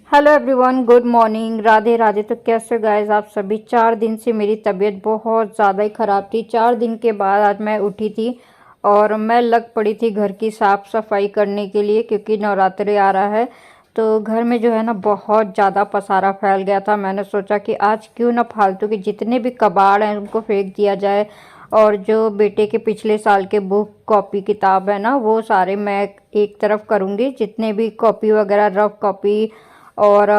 Hello everyone, good morning, Radhe Radhe. तो कैसे guys आप सभी। 4 दिन से मेरी तबीयत बहुत ज़्यादा ही ख़राब थी। 4 दिन के बाद आज मैं उठी थी और मैं लग पड़ी थी घर की साफ़ सफाई करने के लिए, क्योंकि नवरात्रि आ रहा है। तो घर में जो है ना बहुत ज़्यादा पसारा फैल गया था। मैंने सोचा कि आज क्यों ना फालतू के जितने भी कबाड़ हैं उनको फेंक दिया जाए, और जो बेटे के पिछले साल के बुक कॉपी किताब है ना वो सारे मैं एक तरफ करूँगी। जितने भी कॉपी वगैरह रफ कॉपी और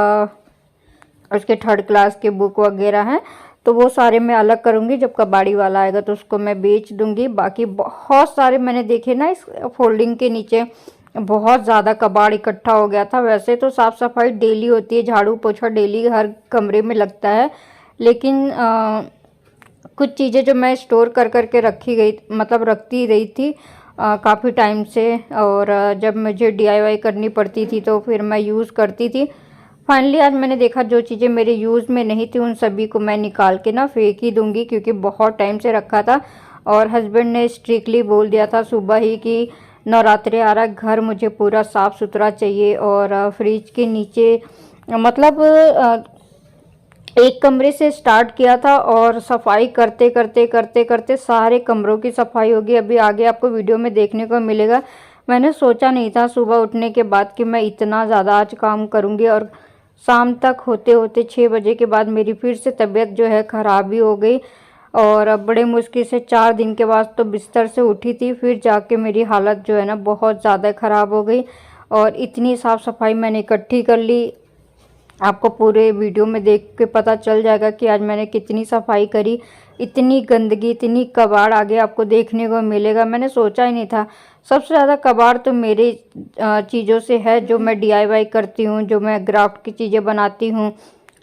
उसके थर्ड क्लास के बुक वगैरह हैं तो वो सारे मैं अलग करूँगी। जब कबाड़ी वाला आएगा तो उसको मैं बेच दूँगी। बाकी बहुत सारे मैंने देखे ना इस फोल्डिंग के नीचे बहुत ज़्यादा कबाड़ इकट्ठा हो गया था। वैसे तो साफ़ सफाई डेली होती है, झाड़ू पोछा डेली हर कमरे में लगता है, लेकिन कुछ चीज़ें जो मैं स्टोर कर करके रखी गई मतलब रखती रही थी काफ़ी टाइम से, और जब मुझे डीआईवाई करनी पड़ती थी तो फिर मैं यूज़ करती थी। फाइनली आज मैंने देखा जो चीज़ें मेरे यूज़ में नहीं थी उन सभी को मैं निकाल के ना फेंक ही दूंगी, क्योंकि बहुत टाइम से रखा था। और हस्बैंड ने स्ट्रिक्टली बोल दिया था सुबह ही कि नवरात्रि आ रहा है, घर मुझे पूरा साफ़ सुथरा चाहिए। और फ्रिज के नीचे मतलब एक कमरे से स्टार्ट किया था और सफाई करते करते करते करते सारे कमरों की सफाई होगी। अभी आगे आपको वीडियो में देखने को मिलेगा। मैंने सोचा नहीं था सुबह उठने के बाद कि मैं इतना ज़्यादा आज काम करूँगी, और शाम तक होते होते 6 बजे के बाद मेरी फिर से तबीयत जो है ख़राब ही हो गई। और अब बड़े मुश्किल से 4 दिन के बाद तो बिस्तर से उठी थी, फिर जाके मेरी हालत जो है ना बहुत ज़्यादा ख़राब हो गई। और इतनी साफ़ सफाई मैंने इकट्ठी कर ली। आपको पूरे वीडियो में देख के पता चल जाएगा कि आज मैंने कितनी सफाई करी। इतनी गंदगी इतनी कबाड़ आगे आपको देखने को मिलेगा, मैंने सोचा ही नहीं था। सबसे ज़्यादा कबाड़ तो मेरे चीज़ों से है जो मैं डीआईवाई करती हूँ, जो मैं ग्राफ्ट की चीज़ें बनाती हूँ,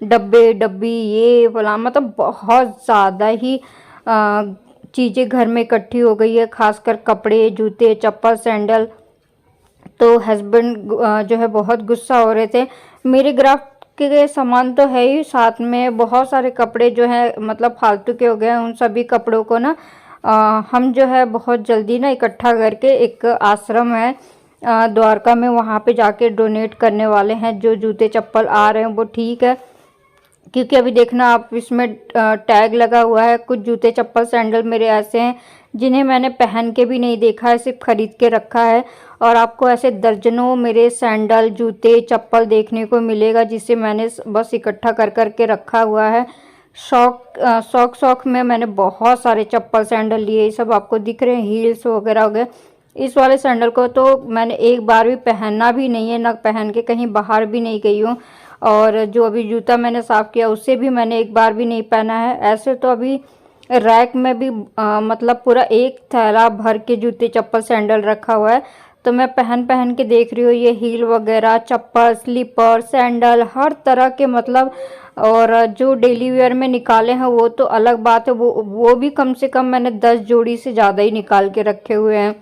डब्बे डब्बी ये फला, मतलब बहुत ज़्यादा ही चीज़ें घर में इकट्ठी हो गई है, खासकर कपड़े जूते चप्पल सैंडल। तो हस्बैंड जो है बहुत गुस्सा हो रहे थे। मेरे ग्राफ्ट के सामान तो है ही, साथ में बहुत सारे कपड़े जो है मतलब फालतू के हो गए हैं। उन सभी कपड़ों को ना हम जो है बहुत जल्दी ना इकट्ठा करके एक आश्रम है द्वारका में, वहाँ पे जाके डोनेट करने वाले हैं। जो जूते चप्पल आ रहे हैं वो ठीक है, क्योंकि अभी देखना आप इसमें टैग लगा हुआ है। कुछ जूते चप्पल सैंडल मेरे ऐसे हैं जिन्हें मैंने पहन के भी नहीं देखा है, सिर्फ खरीद के रखा है। और आपको ऐसे दर्जनों मेरे सैंडल जूते चप्पल देखने को मिलेगा, जिसे मैंने बस इकट्ठा कर कर के रखा हुआ है। शौक में मैंने बहुत सारे चप्पल सैंडल लिए, ये सब आपको दिख रहे हैं, हील्स वगैरह हो गए। इस वाले सैंडल को तो मैंने एक बार भी पहनना भी नहीं है, ना पहन के कहीं बाहर भी नहीं गई हूँ। और जो अभी जूता मैंने साफ़ किया उससे भी मैंने एक बार भी नहीं पहना है। ऐसे तो अभी रैक में भी मतलब पूरा एक थैला भर के जूते चप्पल सैंडल रखा हुआ है। तो मैं पहन पहन के देख रही हूँ ये हील वगैरह चप्पल स्लीपर सैंडल हर तरह के, मतलब। और जो डेली वेयर में निकाले हैं वो तो अलग बात है, वो भी कम से कम मैंने 10 जोड़ी से ज़्यादा ही निकाल के रखे हुए हैं।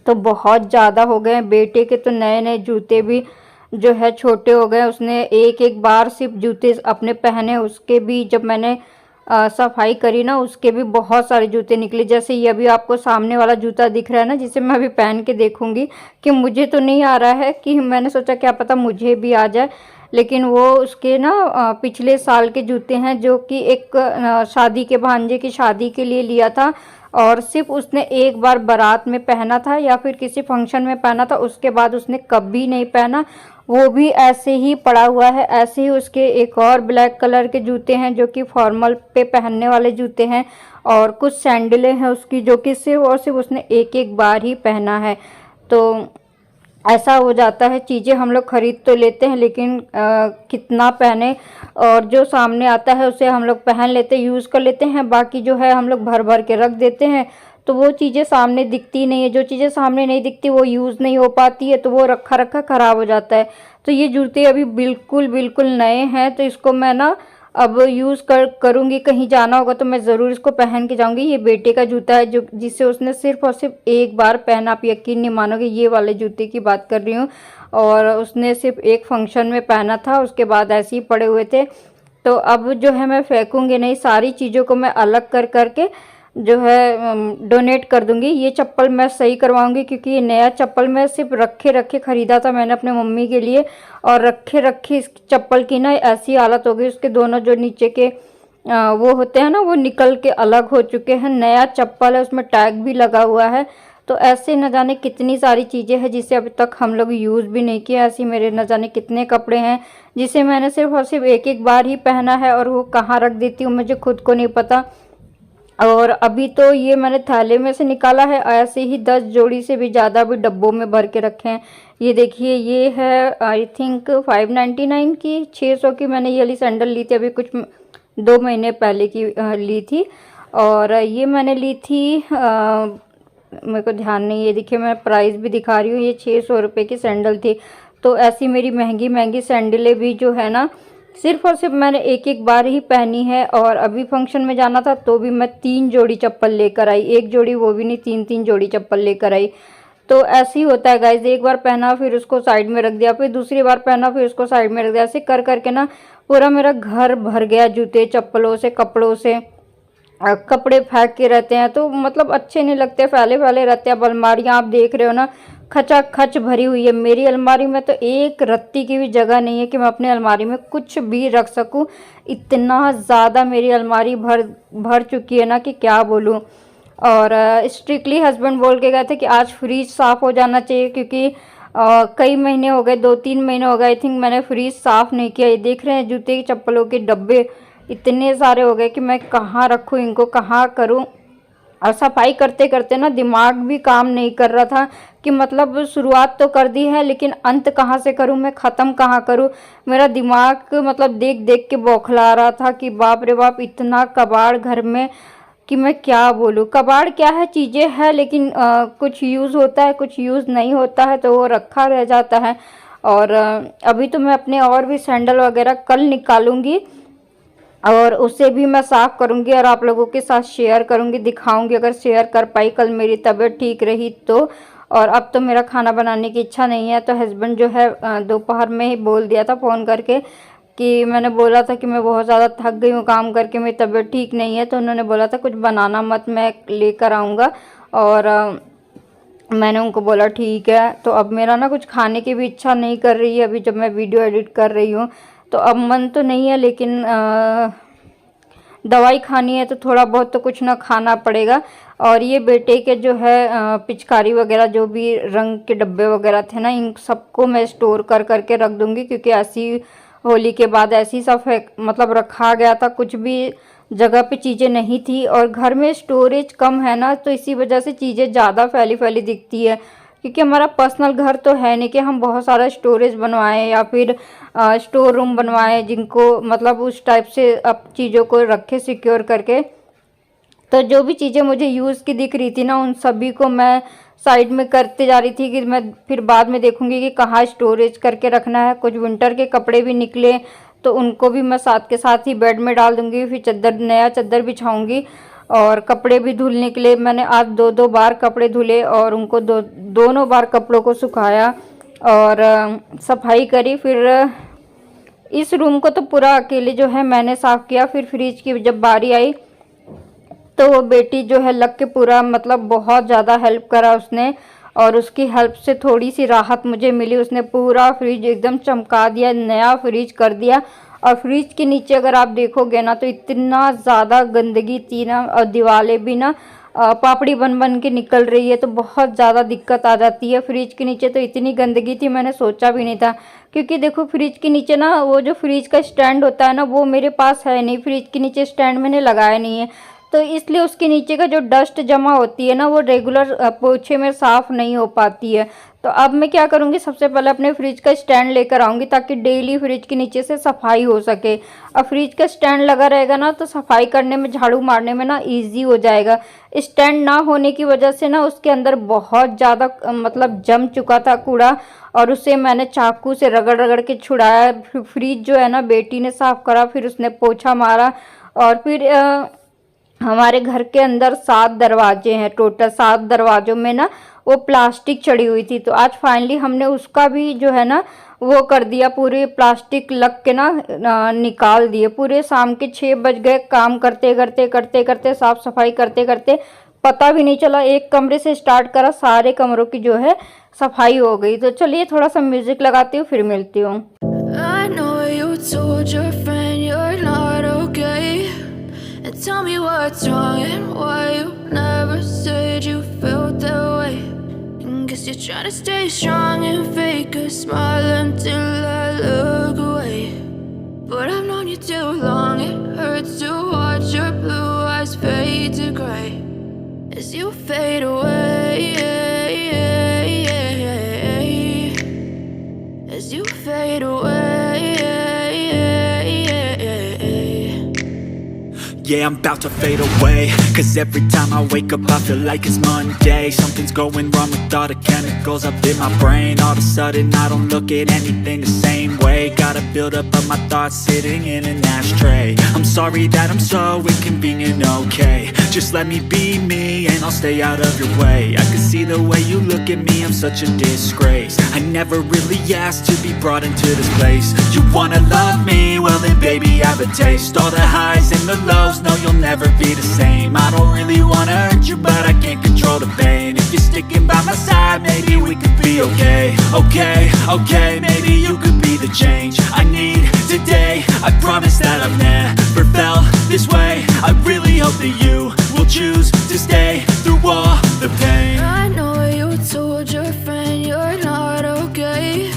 तो बहुत ज़्यादा हो गए हैं। बेटे के तो नए नए जूते भी जो है छोटे हो गए, उसने एक एक बार सिर्फ जूते अपने पहने, उसके भी जब मैंने सफाई करी ना उसके भी बहुत सारे जूते निकले। जैसे ये अभी आपको सामने वाला जूता दिख रहा है ना, जिसे मैं अभी पहन के देखूंगी कि मुझे तो नहीं आ रहा है, कि मैंने सोचा क्या पता मुझे भी आ जाए, लेकिन वो उसके ना पिछले साल के जूते हैं, जो कि एक शादी के भांजे की शादी के लिए लिया था। और सिर्फ उसने एक बार बारात में पहना था या फिर किसी फंक्शन में पहना था, उसके बाद उसने कभी नहीं पहना, वो भी ऐसे ही पड़ा हुआ है। ऐसे ही उसके एक और ब्लैक कलर के जूते हैं जो कि फॉर्मल पे पहनने वाले जूते हैं, और कुछ सैंडलें हैं उसकी जो कि सिर्फ और सिर्फ उसने एक एक बार ही पहना है। तो ऐसा हो जाता है, चीज़ें हम लोग खरीद तो लेते हैं लेकिन कितना पहने, और जो सामने आता है उसे हम लोग पहन लेते यूज़ कर लेते हैं, बाकी जो है हम लोग भर भर के रख देते हैं। तो वो चीज़ें सामने दिखती नहीं है, जो चीज़ें सामने नहीं दिखती वो यूज़ नहीं हो पाती है, तो वो रखा रखा ख़राब हो जाता है। तो ये जूते अभी बिल्कुल बिल्कुल नए हैं, तो इसको मैं ना अब यूज़ करूँगी। कहीं जाना होगा तो मैं ज़रूर इसको पहन के जाऊँगी। ये बेटे का जूता है जो जिसे उसने सिर्फ और सिर्फ एक बार पहना। आप यकीन नहीं मानोगे, ये वाले जूते की बात कर रही हूँ, और उसने सिर्फ एक फंक्शन में पहना था, उसके बाद ऐसे ही पड़े हुए थे। तो अब जो है मैं फेंकूँगी नहीं, सारी चीज़ों को मैं अलग कर करके जो है डोनेट कर दूंगी। ये चप्पल मैं सही करवाऊंगी क्योंकि ये नया चप्पल मैं सिर्फ रखे रखे ख़रीदा था मैंने अपने मम्मी के लिए, और रखे रखे इस चप्पल की ना ऐसी हालत हो गई, उसके दोनों जो नीचे के वो होते हैं ना वो निकल के अलग हो चुके हैं। नया चप्पल है, उसमें टैग भी लगा हुआ है। तो ऐसे न जाने कितनी सारी चीज़ें हैं जिसे अभी तक हम लोग यूज़ भी नहीं किया। ऐसे मेरे न जाने कितने कपड़े हैं जिसे मैंने सिर्फ और सिर्फ एक एक बार ही पहना है, और वो कहाँ रख देती हूँ मुझे खुद को नहीं पता। और अभी तो ये मैंने थैले में से निकाला है, ऐसे ही 10 जोड़ी से भी ज़्यादा भी डब्बों में भर के रखे हैं। ये देखिए, ये है आई थिंक 599 की, 600 की मैंने ये वाली सैंडल ली थी अभी कुछ 2 महीने पहले की ली थी। और ये मैंने ली थी मेरे को ध्यान नहीं, ये देखिए मैं प्राइस भी दिखा रही हूँ, ये 600 रुपये की सैंडल थी। तो ऐसी मेरी महंगी महंगी सैंडलें भी जो है ना सिर्फ और सिर्फ मैंने एक एक बार ही पहनी है। और अभी फंक्शन में जाना था तो भी मैं 3 जोड़ी चप्पल लेकर आई, एक जोड़ी वो भी नहीं, 3 जोड़ी चप्पल लेकर आई। तो ऐसे ही होता है गाइज, एक बार पहना फिर उसको साइड में रख दिया, फिर दूसरी बार पहना फिर उसको साइड में रख दिया, ऐसे कर करके ना पूरा मेरा घर भर गया जूते चप्पलों से, कपड़ों से। कपड़े फेंक के रहते हैं तो मतलब अच्छे नहीं लगते, फैले फैले रहते हैं। अब अलमारियाँ आप देख रहे हो ना खचा खच भरी हुई है। मेरी अलमारी में तो एक रत्ती की भी जगह नहीं है कि मैं अपनी अलमारी में कुछ भी रख सकूं। इतना ज़्यादा मेरी अलमारी भर चुकी है ना कि क्या बोलूं। और स्ट्रिक्टली हस्बैंड बोल के गए थे कि आज फ्रीज साफ़ हो जाना चाहिए, क्योंकि कई महीने हो गए, 2-3 महीने हो गए आई थिंक मैंने फ्रीज साफ़ नहीं किया। ये देख रहे हैं जूते चप्पलों के डब्बे इतने सारे हो गए कि मैं कहाँ रखूँ इनको, कहाँ करूँ। और सफाई करते करते ना दिमाग भी काम नहीं कर रहा था कि मतलब शुरुआत तो कर दी है लेकिन अंत कहाँ से करूँ, मैं ख़त्म कहाँ करूँ। मेरा दिमाग मतलब देख देख के बौखला रहा था कि बाप रे बाप इतना कबाड़ घर में कि मैं क्या बोलूँ। कबाड़ क्या है, चीज़ें हैं लेकिन कुछ यूज़ होता है कुछ यूज़ नहीं होता है तो वो रखा रह जाता है। और अभी तो मैं अपने और भी सैंडल वगैरह कल निकालूंगी और उसे भी मैं साफ़ करूंगी और आप लोगों के साथ शेयर करूंगी, दिखाऊंगी अगर शेयर कर पाई। कल मेरी तबीयत ठीक रही तो। और अब तो मेरा खाना बनाने की इच्छा नहीं है, तो हस्बैंड जो है दोपहर में ही बोल दिया था फ़ोन करके कि मैंने बोला था कि मैं बहुत ज़्यादा थक गई हूँ काम करके, मेरी तबीयत ठीक नहीं है, तो उन्होंने बोला था कुछ बनाना मत, मैं लेकर आऊँगा। और मैंने उनको बोला ठीक है। तो अब मेरा ना कुछ खाने की भी इच्छा नहीं कर रही है अभी जब मैं वीडियो एडिट कर रही हूँ, तो अब मन तो नहीं है लेकिन दवाई खानी है तो थोड़ा बहुत तो कुछ ना खाना पड़ेगा। और ये बेटे के जो है पिचकारी वगैरह जो भी रंग के डब्बे वगैरह थे ना, इन सबको मैं स्टोर कर करके रख दूंगी, क्योंकि ऐसी होली के बाद ऐसी सब मतलब रखा गया था, कुछ भी जगह पे चीज़ें नहीं थी और घर में स्टोरेज कम है ना, तो इसी वजह से चीज़ें ज़्यादा फैली फैली दिखती है। क्योंकि हमारा पर्सनल घर तो है नहीं कि हम बहुत सारा स्टोरेज बनवाएं या फिर स्टोर रूम बनवाएं जिनको मतलब उस टाइप से अब चीज़ों को रखे सिक्योर करके। तो जो भी चीज़ें मुझे यूज़ की दिख रही थी ना उन सभी को मैं साइड में करते जा रही थी कि मैं फिर बाद में देखूंगी कि कहाँ स्टोरेज करके रखना है। कुछ विंटर के कपड़े भी निकले तो उनको भी मैं साथ के साथ ही बेड में डाल दूंगी, फिर चद्दर नया चद्दर बिछाऊंगी। और कपड़े भी धुलने के लिए मैंने आज 2-2 बार कपड़े धुले और उनको दोनों बार कपड़ों को सुखाया और सफाई करी। फिर इस रूम को तो पूरा अकेले जो है मैंने साफ़ किया। फिर फ्रिज की जब बारी आई तो वो बेटी जो है लग के पूरा मतलब बहुत ज़्यादा हेल्प करा उसने, और उसकी हेल्प से थोड़ी सी राहत मुझे मिली। उसने पूरा फ्रिज एकदम चमका दिया, नया फ्रिज कर दिया। और फ्रिज के नीचे अगर आप देखोगे ना तो इतना ज़्यादा गंदगी थी ना, और दीवारें भी ना पापड़ी बन बन के निकल रही है, तो बहुत ज़्यादा दिक्कत आ जाती है। फ्रिज के नीचे तो इतनी गंदगी थी मैंने सोचा भी नहीं था। क्योंकि देखो फ्रिज के नीचे ना वो जो फ्रिज का स्टैंड होता है ना वो मेरे पास है नहीं, फ्रिज के नीचे स्टैंड मैंने लगाया नहीं है, तो इसलिए उसके नीचे का जो डस्ट जमा होती है ना वो रेगुलर पोछे में साफ़ नहीं हो पाती है। तो अब मैं क्या करूँगी, सबसे पहले अपने फ्रिज का स्टैंड लेकर आऊँगी ताकि डेली फ्रिज के नीचे से सफाई हो सके। अब फ्रिज का स्टैंड लगा रहेगा ना तो सफाई करने में, झाड़ू मारने में ना ईजी हो जाएगा। स्टैंड ना होने की वजह से ना उसके अंदर बहुत ज़्यादा मतलब जम चुका था कूड़ा, और उसे मैंने चाकू से रगड़ रगड़ के छुड़ाया। फ्रिज जो है ना बेटी ने साफ़ करा, फिर उसने पोछा मारा। और फिर हमारे घर के अंदर 7 दरवाजे हैं, टोटल 7 दरवाज़ों में ना वो प्लास्टिक चढ़ी हुई थी। तो आज फाइनली हमने उसका भी जो है ना वो कर दिया, पूरे प्लास्टिक लग के ना निकाल दिए। पूरे शाम के 6 बज गए, काम करते करते करते करते, साफ सफाई करते करते पता भी नहीं चला। एक कमरे से स्टार्ट करा, सारे कमरों की जो है सफाई हो गई। तो चलिए थोड़ा सा म्यूजिक लगाती हूँ, फिर मिलती हूँ। I know you told your friend you're not okay, and tell me what's wrong and why you never said you felt that way. And guess you're trying to stay strong and fake a smile until I look away. But I've known you too long, it hurts to watch your blue eyes fade to gray as you fade away, as you fade away. Yeah, I'm about to fade away, cause every time I wake up I feel like it's Monday. Something's going wrong with all the chemicals up in my brain. All of a sudden I don't look at anything the same way. Got a buildup of my thoughts sitting in an ashtray. I'm sorry that I'm so inconvenient, okay. Just let me be me and I'll stay out of your way. I can see the way you look at me, I'm such a disgrace. I never really asked to be brought into this place. You wanna love me? Well then baby I have a taste. All the highs and the lows, no you'll never be the same. I don't really wanna hurt you but I can't control the pain. If you're sticking by my side maybe we could be okay. Okay, okay, maybe you could be the change I need today. I promise that I've never felt this way. I really hope that you will choose to stay through all the pain. I know you told your friend you're not okay,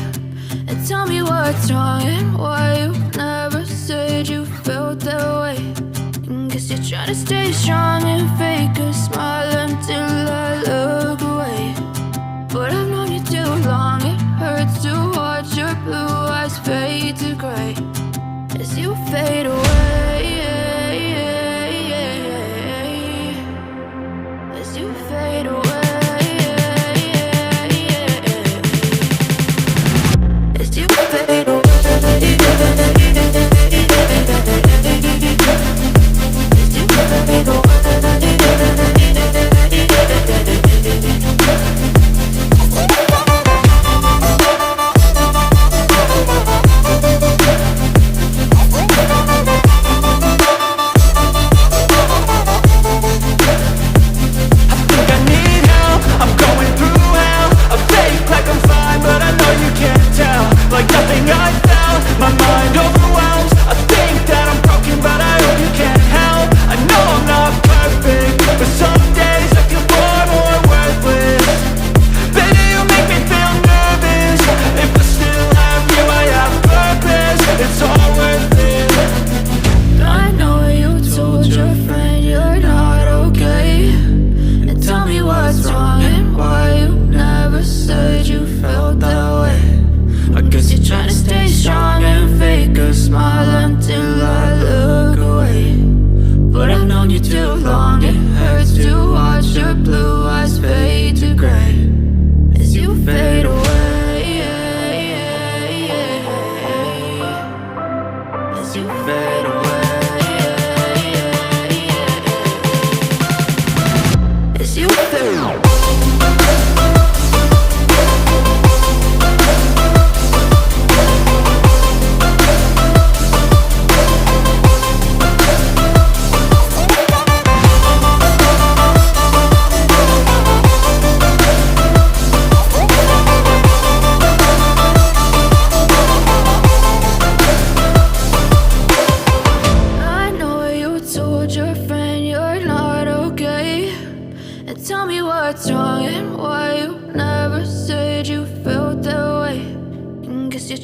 and tell me what's wrong and why you never said you felt that way. And guess you're trying to stay strong and fake a smile until I look away. But I've known you too long, it hurts to watch your blue eyes fade to gray as you fade away, as you fade away, as you fade away.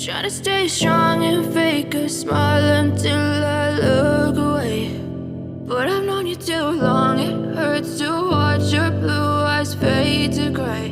Try to stay strong and fake a smile until I look away. But I've known you too long, it hurts to watch your blue eyes fade to gray.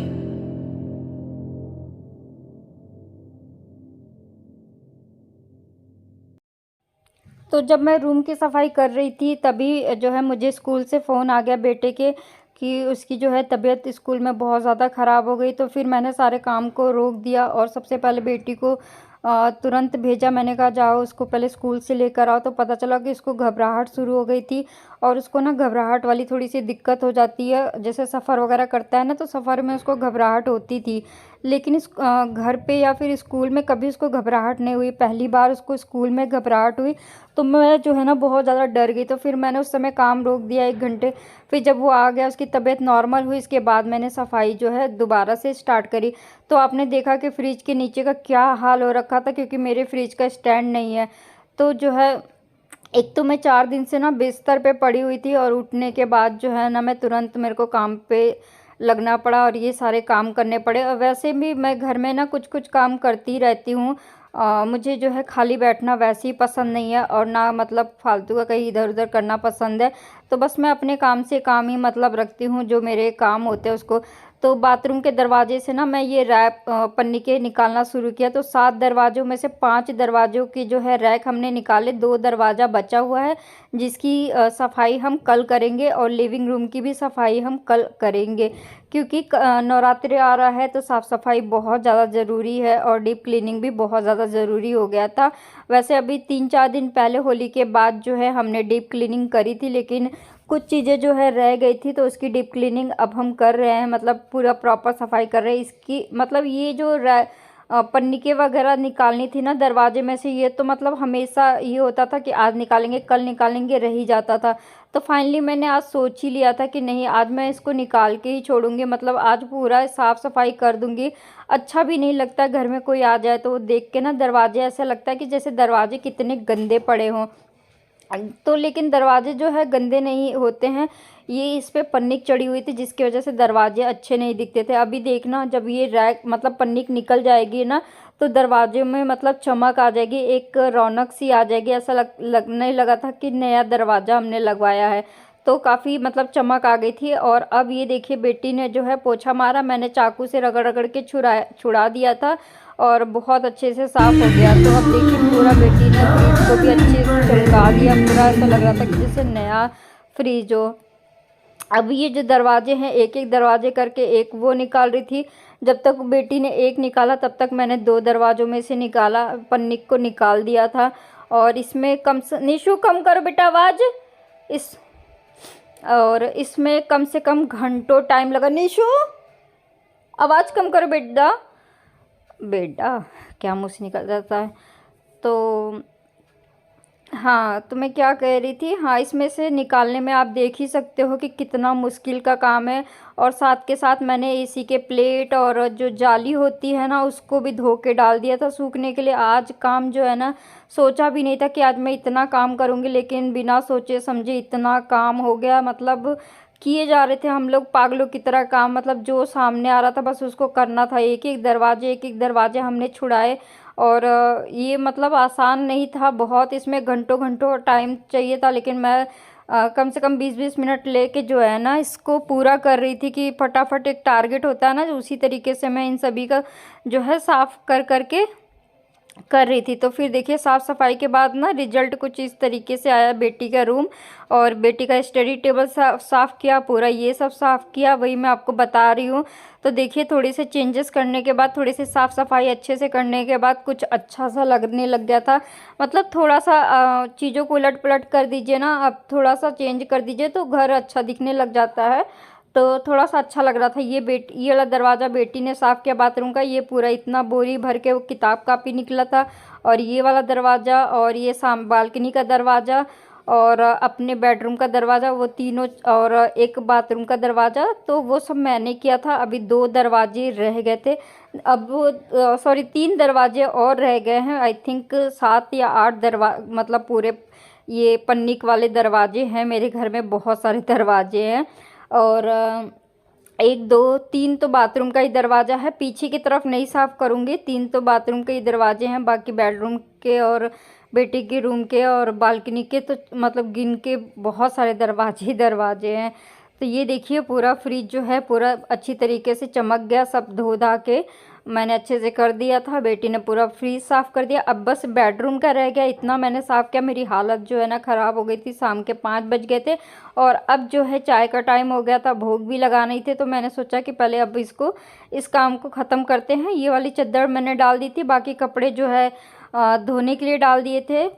तो जब मैं room की सफाई कर रही थी तभी जो है मुझे स्कूल से फ़ोन आ गया बेटे के कि उसकी जो है तबीयत स्कूल में बहुत ज़्यादा ख़राब हो गई। तो फिर मैंने सारे काम को रोक दिया और सबसे पहले बेटी को तुरंत भेजा। मैंने कहा जाओ उसको पहले स्कूल से लेकर आओ। तो पता चला कि उसको घबराहट शुरू हो गई थी और उसको ना घबराहट वाली थोड़ी सी दिक्कत हो जाती है। जैसे सफ़र वगैरह करता है ना, तो सफ़र में उसको घबराहट होती थी, लेकिन इस घर पे या फिर स्कूल में कभी उसको घबराहट नहीं हुई। पहली बार उसको स्कूल में घबराहट हुई तो मैं जो है ना बहुत ज़्यादा डर गई। तो फिर मैंने उस समय काम रोक दिया 1 घंटे। फिर जब वो आ गया, उसकी तबीयत नॉर्मल हुई, इसके बाद मैंने सफाई जो है दोबारा से स्टार्ट करी। तो आपने देखा कि फ्रिज के नीचे का क्या हाल हो रखा था, क्योंकि मेरे फ्रिज का स्टैंड नहीं है। तो जो है एक तो मैं 4 दिन से ना बिस्तर पे पड़ी हुई थी और उठने के बाद जो है ना मैं तुरंत मेरे को काम पे लगना पड़ा और ये सारे काम करने पड़े। और वैसे भी मैं घर में ना कुछ कुछ काम करती रहती हूँ। मुझे जो है खाली बैठना वैसे ही पसंद नहीं है और ना मतलब फालतू का कहीं इधर उधर करना पसंद है। तो बस मैं अपने काम से काम ही मतलब रखती हूँ, जो मेरे काम होते हैं उसको। तो बाथरूम के दरवाजे से ना मैं ये रैक पन्नी के निकालना शुरू किया। तो 7 दरवाज़ों में से 5 दरवाज़ों की जो है रैक हमने निकाले, 2 दरवाज़ा बचा हुआ है जिसकी सफाई हम कल करेंगे और लिविंग रूम की भी सफाई हम कल करेंगे, क्योंकि नवरात्रि आ रहा है तो साफ़ सफाई बहुत ज़्यादा ज़रूरी है और डीप क्लीनिंग भी बहुत ज़्यादा ज़रूरी हो गया था। वैसे अभी 3-4 दिन पहले होली के बाद जो है हमने डीप क्लीनिंग करी थी, लेकिन कुछ चीज़ें जो है रह गई थी तो उसकी डीप क्लीनिंग अब हम कर रहे हैं, मतलब पूरा प्रॉपर सफाई कर रहे हैं इसकी। मतलब ये जो पन्नी के वगैरह निकालनी थी ना दरवाजे में से, ये तो मतलब हमेशा ये होता था कि आज निकालेंगे कल निकालेंगे, रह ही जाता था। तो फाइनली मैंने आज सोच ही लिया था कि नहीं, आज मैं इसको निकाल के ही छोड़ूंगी, मतलब आज पूरा साफ़ सफाई कर दूंगी। अच्छा भी नहीं लगता घर में कोई आ जाए तो देख के ना दरवाजे ऐसा लगता है कि जैसे दरवाजे कितने गंदे पड़े हों। तो लेकिन दरवाजे जो है गंदे नहीं होते हैं, ये इस पे पन्नीक चढ़ी हुई थी जिसकी वजह से दरवाजे अच्छे नहीं दिखते थे। अभी देखना जब ये रैक मतलब पन्नीक निकल जाएगी ना तो दरवाजे में मतलब चमक आ जाएगी, एक रौनक सी आ जाएगी। ऐसा लगने लगा था कि नया दरवाज़ा हमने लगवाया है। तो काफ़ी मतलब चमक आ गई थी। और अब ये देखिए बेटी ने जो है पोछा मारा, मैंने चाकू से रगड़ रगड़ के छुड़ा दिया था और बहुत अच्छे से साफ़ हो गया। तो अब देखिए पूरा बेटी ने फ्रिज को भी अच्छे से चमका दिया, पूरा ऐसा लग रहा था कि जैसे नया फ्रिज हो। अब ये जो दरवाजे हैं एक एक दरवाजे करके एक वो निकाल रही थी। जब तक बेटी ने एक निकाला तब तक मैंने 2 दरवाज़ों में से निकाला, पन्नी को निकाल दिया था। और इसमें निशु कम करो बेटा आवाज़, इसमें कम से कम घंटों टाइम लगा। निशु आवाज़ कम करो बेटा, बेटा क्या मुँह से निकल जाता है। तो हाँ, तो मैं क्या कह रही थी, हाँ इसमें से निकालने में आप देख ही सकते हो कि कितना मुश्किल का काम है। और साथ के साथ मैंने एसी के प्लेट और जो जाली होती है ना उसको भी धो के डाल दिया था सूखने के लिए। आज काम जो है ना, सोचा भी नहीं था कि आज मैं इतना काम करूँगी, लेकिन बिना सोचे समझे इतना काम हो गया। मतलब किए जा रहे थे हम लोग पागलों की तरह काम, मतलब जो सामने आ रहा था बस उसको करना था। एक एक दरवाजे हमने छुड़ाए और ये मतलब आसान नहीं था बहुत, इसमें घंटों घंटों टाइम चाहिए था। लेकिन मैं कम से कम 20-20 मिनट लेके जो है ना इसको पूरा कर रही थी कि फटाफट एक टारगेट होता है ना, उसी तरीके से मैं इन सभी का जो है साफ़ करके कर रही थी। तो फिर देखिए साफ़ सफाई के बाद ना रिजल्ट कुछ इस तरीके से आया। बेटी का रूम और बेटी का स्टडी टेबल साफ़ किया, पूरा ये सब साफ़ किया, वही मैं आपको बता रही हूँ। तो देखिए थोड़ी से चेंजेस करने के बाद, थोड़ी सी साफ़ सफाई अच्छे से करने के बाद कुछ अच्छा सा लगने लग गया था। मतलब थोड़ा सा चीज़ों को उलट पलट कर दीजिए ना, अब थोड़ा सा चेंज कर दीजिए तो घर अच्छा दिखने लग जाता है। तो थोड़ा सा अच्छा लग रहा था। ये वाला दरवाज़ा बेटी ने साफ़ किया बाथरूम का, ये पूरा इतना बोरी भर के वो किताब कापी निकला था। और ये वाला दरवाज़ा और ये बालकनी का दरवाज़ा और अपने बेडरूम का दरवाज़ा, वो तीनों, और एक बाथरूम का दरवाज़ा, तो वो सब मैंने किया था। अभी 2 दरवाजे रह गए थे, अब वो 3 दरवाजे और रह गए हैं। आई थिंक 7 या 8 मतलब पूरे ये पन्नीक वाले दरवाजे हैं मेरे घर में, बहुत सारे दरवाजे हैं। और 1 2 3 तो बाथरूम का ही दरवाज़ा है, पीछे की तरफ नहीं साफ़ करूँगी। 3 तो बाथरूम के ही दरवाजे हैं, बाकी बेडरूम के और बेटी के रूम के और बालकनी के तो मतलब गिन के बहुत सारे दरवाजे हैं। तो ये देखिए पूरा फ्रिज जो है पूरा अच्छी तरीके से चमक गया, सब धो धा के मैंने अच्छे से कर दिया था। बेटी ने पूरा फ्रिज साफ़ कर दिया। अब बस बेडरूम का रह गया, इतना मैंने साफ़ किया। मेरी हालत जो है ना ख़राब हो गई थी। शाम के 5 बज गए थे और अब जो है चाय का टाइम हो गया था, भोग भी लगाने थे। तो मैंने सोचा कि पहले अब इस काम को ख़त्म करते हैं। ये वाली चद्दर मैंने डाल दी थी, बाकी कपड़े जो है धोने के लिए डाल दिए थे।